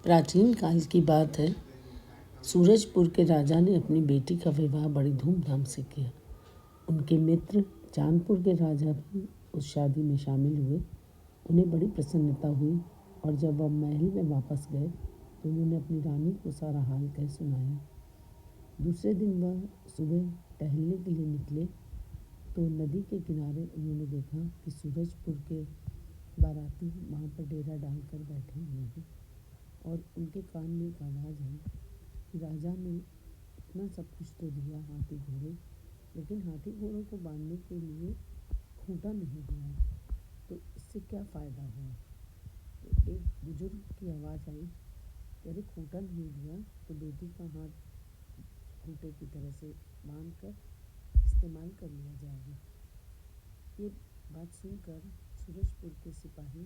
प्राचीन काल की बात है। सूरजपुर के राजा ने अपनी बेटी का विवाह बड़ी धूमधाम से किया। उनके मित्र चांदपुर के राजा भी उस शादी में शामिल हुए। उन्हें बड़ी प्रसन्नता हुई और जब वह महल में वापस गए तो उन्होंने अपनी रानी को सारा हाल कह सुनाया। दूसरे दिन वह सुबह टहलने के लिए निकले तो नदी के किनारे उन्होंने देखा कि सूरजपुर के बाराती वहाँ पर डेरा डालकर बैठे हुए हैं और उनके कान में एक आवाज़ आई कि राजा ने इतना सब कुछ तो दिया, हाथी घोड़े, लेकिन हाथी घोड़ों को बांधने के लिए खूंटा नहीं दिया, तो इससे क्या फ़ायदा हुआ। तो एक बुजुर्ग की आवाज़ आई कि अरे खूंटा नहीं दिया तो बेटी का हाथ खूंटे की तरह से बांध कर इस्तेमाल कर लिया जाएगा। ये बात सुनकर सूरजपुर के सिपाही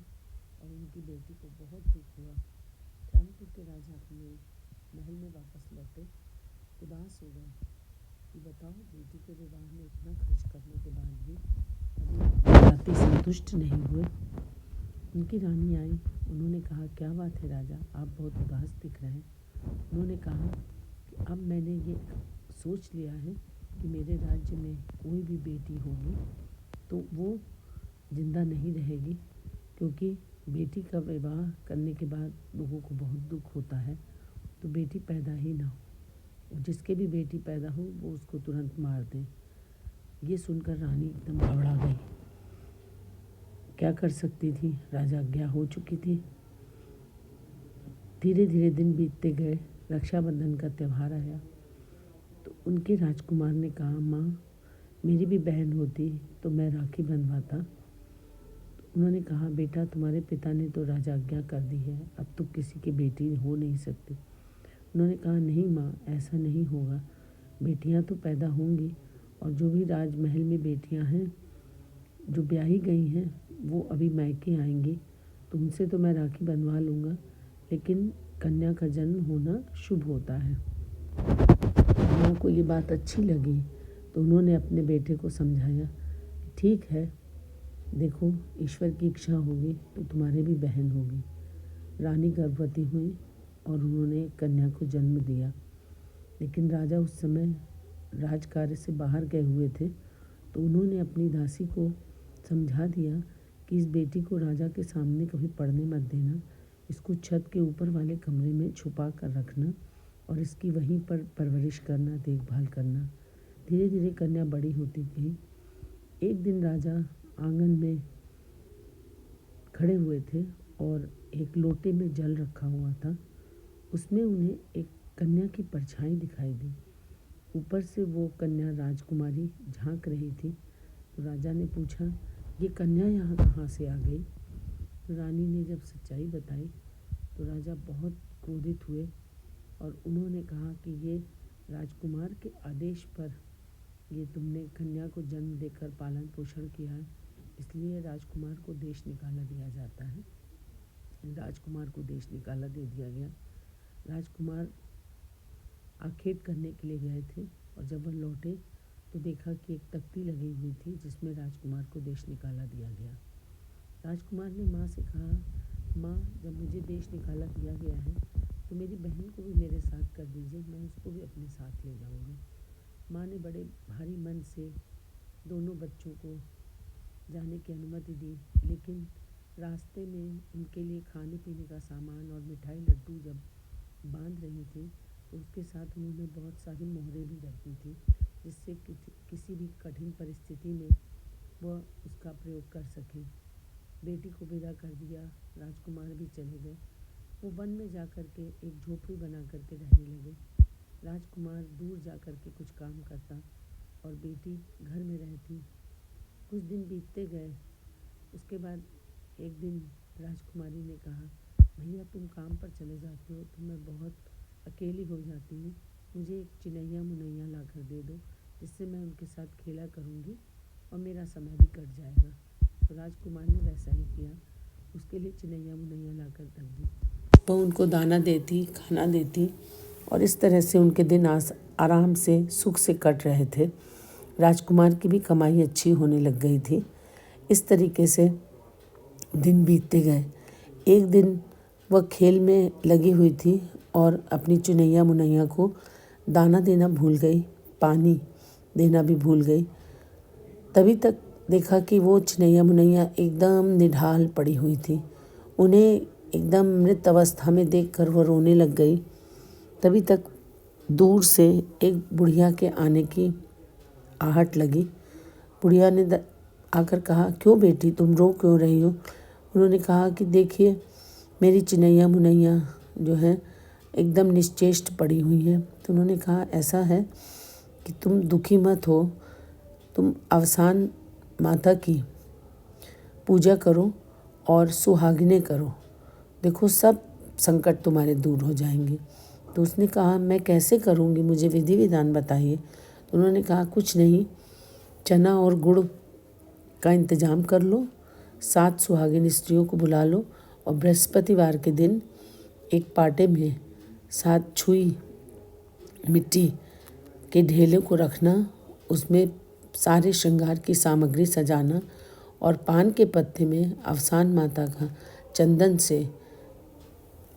और उनकी बेटी को बहुत दुख हुआ। चांदपुर के राजा अपने महल में वापस लौटे, उदास हो गए कि बताओ, बेटी के विवाह में इतना खर्च करने के बाद भी अभी बाराती संतुष्ट नहीं हुए। उनकी रानी आई, उन्होंने कहा क्या बात है राजा, आप बहुत उदास दिख रहे हैं। उन्होंने कहा कि अब मैंने ये सोच लिया है कि मेरे राज्य में कोई भी बेटी होगी तो वो जिंदा नहीं रहेगी, क्योंकि बेटी का विवाह करने के बाद लोगों को बहुत दुख होता है, तो बेटी पैदा ही ना हो। जिसके भी बेटी पैदा हो वो उसको तुरंत मार दें। ये सुनकर रानी एकदम घबरा गई। क्या कर सकती थी, राजाज्ञा हो चुकी थी। धीरे धीरे दिन बीतते गए। रक्षाबंधन का त्यौहार आया तो उनके राजकुमार ने कहा, माँ, मेरी भी बहन होती तो मैं राखी बंधवाता। तो उन्होंने कहा, बेटा, तुम्हारे पिता ने तो राजाज्ञा कर दी है, अब तो किसी की बेटी हो नहीं सकती। उन्होंने कहा, नहीं माँ, ऐसा नहीं होगा, बेटियां तो पैदा होंगी और जो भी राजमहल में बेटियां हैं जो ब्याही गई हैं वो अभी मायके आएंगी, तो उनसे तो मैं राखी बंधवा लूँगा, लेकिन कन्या का जन्म होना शुभ होता है। माँ को ये बात अच्छी लगी तो उन्होंने अपने बेटे को समझाया, ठीक है, देखो, ईश्वर की इच्छा होगी तो तुम्हारी भी बहन होगी। रानी गर्भवती हुई और उन्होंने कन्या को जन्म दिया। लेकिन राजा उस समय राजकार्य से बाहर गए हुए थे, तो उन्होंने अपनी दासी को समझा दिया कि इस बेटी को राजा के सामने कभी पढ़ने मत देना, इसको छत के ऊपर वाले कमरे में छुपा कर रखना और इसकी वहीं पर परवरिश करना, देखभाल करना। धीरे धीरे कन्या बड़ी होती गई। एक दिन राजा आंगन में खड़े हुए थे और एक लोटे में जल रखा हुआ था। उसमें उन्हें एक कन्या की परछाई दिखाई दी। ऊपर से वो कन्या राजकुमारी झांक रही थी। तो राजा ने पूछा, ये कन्या यहाँ कहाँ से आ गई। रानी ने जब सच्चाई बताई तो राजा बहुत क्रोधित हुए और उन्होंने कहा कि ये राजकुमार के आदेश पर ये तुमने कन्या को जन्म देकर पालन पोषण किया है, इसलिए राजकुमार को देश निकाला दिया जाता है। राजकुमार को देश निकाला दे दिया गया। राजकुमार आखेट करने के लिए गए थे और जब वह लौटे तो देखा कि एक तख्ती लगी हुई थी जिसमें राजकुमार को देश निकाला दिया गया। राजकुमार ने माँ से कहा, माँ, जब मुझे देश निकाला दिया गया है तो मेरी बहन को भी मेरे साथ कर दीजिए, मैं उसको भी अपने साथ ले जाऊँगी। माँ ने बड़े भारी मन से दोनों बच्चों को जाने की अनुमति दी, लेकिन रास्ते में उनके लिए खाने पीने का सामान और मिठाई लड्डू जब बांध रही थी तो उसके साथ उन्होंने बहुत सारी मोहरें भी रख दी थी, जिससे किसी भी कठिन परिस्थिति में वह उसका प्रयोग कर सकें। बेटी को विदा कर दिया, राजकुमार भी चले गए। वो वन में जा कर के एक झोपड़ी बना कर के रहने लगे। राजकुमार दूर जा कर के कुछ काम करता और बेटी घर में रहती। कुछ दिन बीतते गए। उसके बाद एक दिन राजकुमारी ने कहा, भैया, तुम काम पर चले जाते हो तो मैं बहुत अकेली हो जाती हूँ, मुझे एक चिनैया मुनैया ला कर दे दो, जिससे मैं उनके साथ खेला करूँगी और मेरा समय भी कट जाएगा। तो राजकुमार ने वैसा ही किया, उसके लिए चिनैया मुनैया ला कर रख दी। वह उनको दाना देती, खाना देती और इस तरह से उनके दिन आराम से सुख से कट रहे थे। राजकुमार की भी कमाई अच्छी होने लग गई थी। इस तरीके से दिन बीतते गए। एक दिन वह खेल में लगी हुई थी और अपनी चुनैया मुनैया को दाना देना भूल गई, पानी देना भी भूल गई। तभी तक देखा कि वो चुनैया मुनैया एकदम निढाल पड़ी हुई थी। उन्हें एकदम मृत अवस्था में देखकर वह रोने लग गई। तभी तक दूर से एक बुढ़िया के आने की आहट लगी। बुढ़िया ने आकर कहा, क्यों बेटी, तुम रो क्यों रही हो? उन्होंने कहा कि देखिए, मेरी चुनैया मुनैया जो है एकदम निश्चेष्ट पड़ी हुई है। तो उन्होंने कहा, ऐसा है कि तुम दुखी मत हो, तुम अवसान माता की पूजा करो और सुहागिने करो, देखो सब संकट तुम्हारे दूर हो जाएंगे। तो उसने कहा, मैं कैसे करूँगी, मुझे विधि विधान बताइए। तो उन्होंने कहा, कुछ नहीं, चना और गुड़ का इंतज़ाम कर लो, 7 सुहागिन स्त्रियों को बुला लो और बृहस्पतिवार के दिन एक पाटे में 7 छुई मिट्टी के ढेले को रखना, उसमें सारे श्रृंगार की सामग्री सजाना और पान के पत्ते में अवसान माता का चंदन से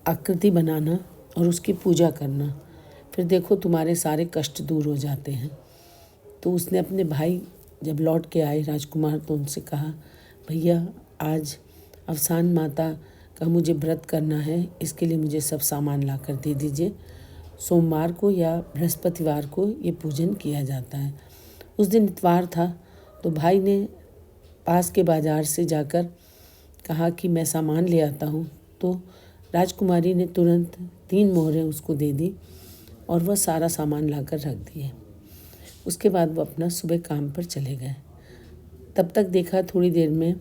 आकृति बनाना और उसकी पूजा करना। फिर देखो तुम्हारे सारे कष्ट दूर हो जाते हैं। तो उसने अपने भाई जब लौट के आए राजकुमार, तो उनसे कहा, भैया आज अवसान माता का मुझे व्रत करना है, इसके लिए मुझे सब सामान ला कर दे दीजिए। सोमवार को या बृहस्पतिवार को ये पूजन किया जाता है। उस दिन इतवार था, तो भाई ने पास के बाज़ार से जाकर कहा कि मैं सामान ले आता हूँ। तो राजकुमारी ने तुरंत 3 मोहरें उसको दे दी और वह सारा सामान लाकर रख दिए। उसके बाद वो अपना सुबह काम पर चले गए। तब तक देखा थोड़ी देर में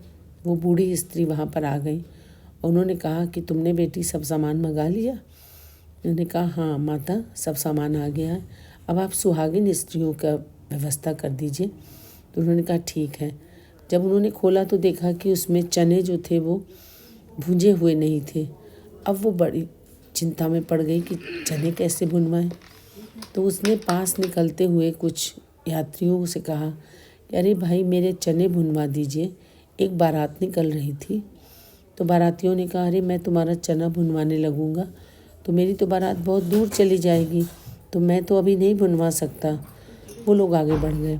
वो बूढ़ी स्त्री वहाँ पर आ गई। उन्होंने कहा कि तुमने बेटी सब सामान मंगा लिया? उन्होंने कहा, हाँ माता, सब सामान आ गया है, अब आप सुहागिन स्त्रियों का व्यवस्था कर दीजिए। तो उन्होंने कहा, ठीक है। जब उन्होंने खोला तो देखा कि उसमें चने जो थे वो भुंजे हुए नहीं थे। अब वो बड़ी चिंता में पड़ गई कि चने कैसे भुनवाएं। तो उसने पास निकलते हुए कुछ यात्रियों से कहा कि अरे भाई, मेरे चने भुनवा दीजिए, एक बारात निकल रही थी। तो बारातियों ने कहा, अरे मैं तुम्हारा चना भुनवाने लगूंगा तो मेरी तो बारात बहुत दूर चली जाएगी, तो मैं तो अभी नहीं भुनवा सकता। वो लोग आगे बढ़ गए।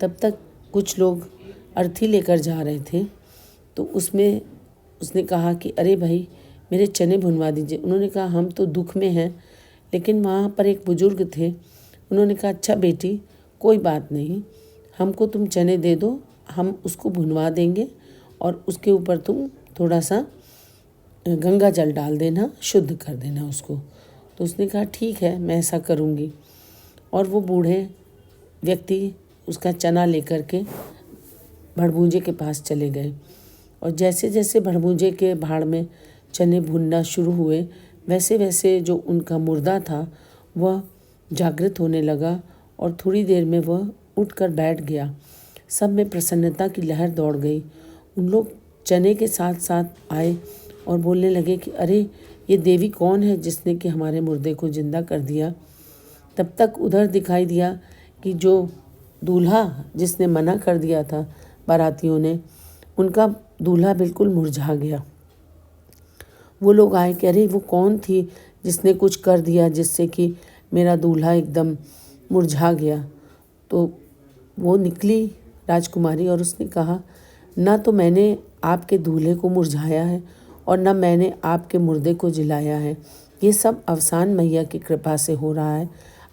तब तक कुछ लोग अर्थी लेकर जा रहे थे, तो उसमें उसने कहा कि अरे भाई, मेरे चने भुनवा दीजिए। उन्होंने कहा, हम तो दुख में हैं। लेकिन वहाँ पर एक बुजुर्ग थे, उन्होंने कहा, अच्छा बेटी, कोई बात नहीं, हमको तुम चने दे दो, हम उसको भुनवा देंगे और उसके ऊपर तुम थोड़ा सा गंगा जल डाल देना, शुद्ध कर देना उसको। तो उसने कहा, ठीक है, मैं ऐसा करूँगी। और वो बूढ़े व्यक्ति उसका चना लेकर के भड़भूजे के पास चले गए और जैसे जैसे भड़भूजे के भाड़ में चने भुनना शुरू हुए, वैसे वैसे जो उनका मुर्दा था वह जागृत होने लगा और थोड़ी देर में वह उठकर बैठ गया। सब में प्रसन्नता की लहर दौड़ गई। उन लोग चने के साथ साथ आए और बोलने लगे कि अरे, ये देवी कौन है जिसने कि हमारे मुर्दे को जिंदा कर दिया। तब तक उधर दिखाई दिया कि जो दूल्हा जिसने मना कर दिया था बारातियों ने, उनका दूल्हा बिल्कुल मुरझा गया। वो लोग आए कि अरे, वो कौन थी जिसने कुछ कर दिया जिससे कि मेरा दूल्हा एकदम मुरझा गया। तो वो निकली राजकुमारी और उसने कहा, ना तो मैंने आपके दूल्हे को मुरझाया है और न मैंने आपके मुर्दे को जिलाया है, ये सब अवसान मैया की कृपा से हो रहा है।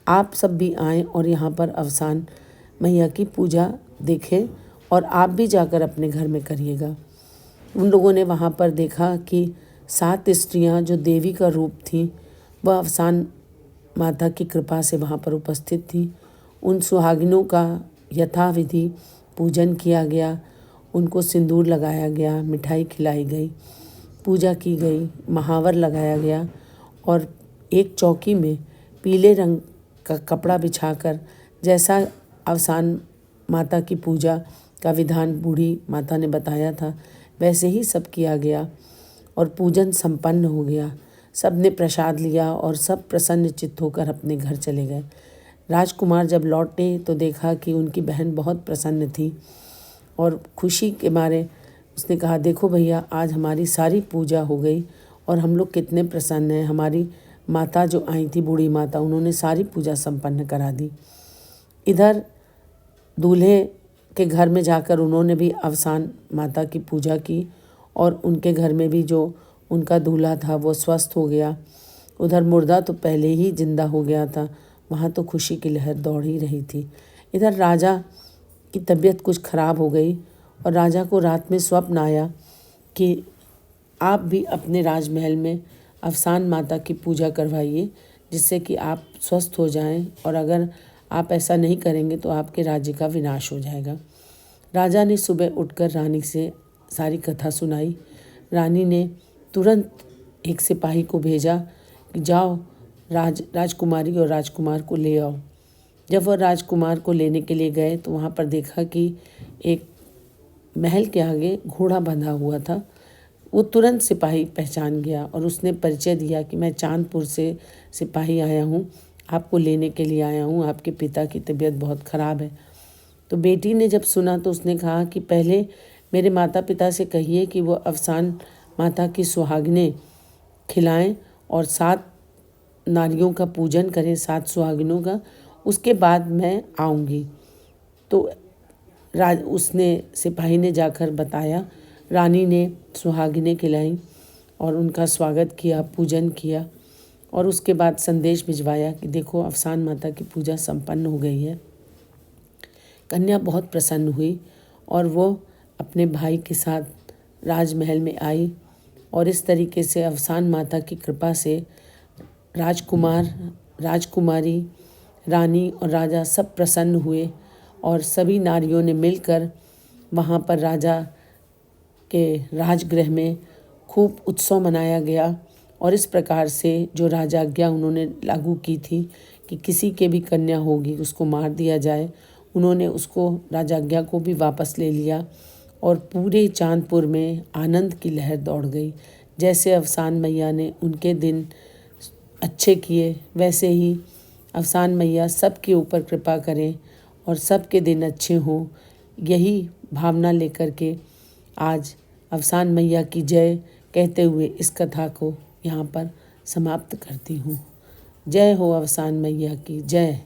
आप सब भी आएँ और यहाँ पर अवसान मैया की पूजा देखें और आप भी जाकर अपने घर में करिएगा। उन लोगों ने वहाँ पर देखा कि 7 स्त्रियाँ जो देवी का रूप थीं, वह अवसान माता की कृपा से वहाँ पर उपस्थित थीं। उन सुहागिनों का यथाविधि पूजन किया गया, उनको सिंदूर लगाया गया, मिठाई खिलाई गई, पूजा की गई, महावर लगाया गया और एक चौकी में पीले रंग का कपड़ा बिछाकर, जैसा अवसान माता की पूजा का विधान बूढ़ी माता ने बताया था, वैसे ही सब किया गया और पूजन संपन्न हो गया। सब ने प्रसाद लिया और सब प्रसन्न चित्त होकर अपने घर चले गए। राजकुमार जब लौटे तो देखा कि उनकी बहन बहुत प्रसन्न थी और खुशी के मारे उसने कहा, देखो भैया, आज हमारी सारी पूजा हो गई और हम लोग कितने प्रसन्न हैं। हमारी माता जो आई थी, बूढ़ी माता, उन्होंने सारी पूजा संपन्न करा दी। इधर दूल्हे के घर में जाकर उन्होंने भी अवसान माता की पूजा की और उनके घर में भी जो उनका दूल्हा था वो स्वस्थ हो गया। उधर मुर्दा तो पहले ही जिंदा हो गया था, वहाँ तो खुशी की लहर दौड़ ही रही थी। इधर राजा की तबीयत कुछ खराब हो गई और राजा को रात में स्वप्न आया कि आप भी अपने राजमहल में अवसान माता की पूजा करवाइए, जिससे कि आप स्वस्थ हो जाएं, और अगर आप ऐसा नहीं करेंगे तो आपके राज्य का विनाश हो जाएगा। राजा ने सुबह उठकर रानी से सारी कथा सुनाई। रानी ने तुरंत एक सिपाही को भेजा कि जाओ राजकुमारी और राजकुमार को ले आओ। जब वह राजकुमार को लेने के लिए गए तो वहाँ पर देखा कि एक महल के आगे घोड़ा बंधा हुआ था। वो तुरंत सिपाही पहचान गया और उसने परिचय दिया कि मैं चांदपुर से सिपाही आया हूँ, आपको लेने के लिए आया हूँ, आपके पिता की तबीयत बहुत ख़राब है। तो बेटी ने जब सुना तो उसने कहा कि पहले मेरे माता पिता से कहिए कि वो अवसान माता की सुहागिनें खिलाएं और 7 नारियों का पूजन करें, 7 सुहागिनों का, उसके बाद मैं आऊँगी। तो उसने सिपाही ने जाकर बताया। रानी ने सुहागिनें खिलाईं और उनका स्वागत किया, पूजन किया और उसके बाद संदेश भिजवाया कि देखो अवसान माता की पूजा संपन्न हो गई है। कन्या बहुत प्रसन्न हुई और वो अपने भाई के साथ राजमहल में आई और इस तरीके से अवसान माता की कृपा से राजकुमार, राजकुमारी, रानी और राजा सब प्रसन्न हुए और सभी नारियों ने मिलकर वहाँ पर राजा के राजगृह में खूब उत्सव मनाया गया। और इस प्रकार से जो राजाज्ञा उन्होंने लागू की थी कि किसी के भी कन्या होगी उसको मार दिया जाए, उन्होंने उसको राजाज्ञा को भी वापस ले लिया और पूरे चांदपुर में आनंद की लहर दौड़ गई। जैसे अवसान मैया ने उनके दिन अच्छे किए, वैसे ही अवसान मैया सबके ऊपर कृपा करें और सबके दिन अच्छे हों। यही भावना लेकर के आज अवसान मैया की जय कहते हुए इस कथा को यहाँ पर समाप्त करती हूँ। जय हो अवसान मैया की जय।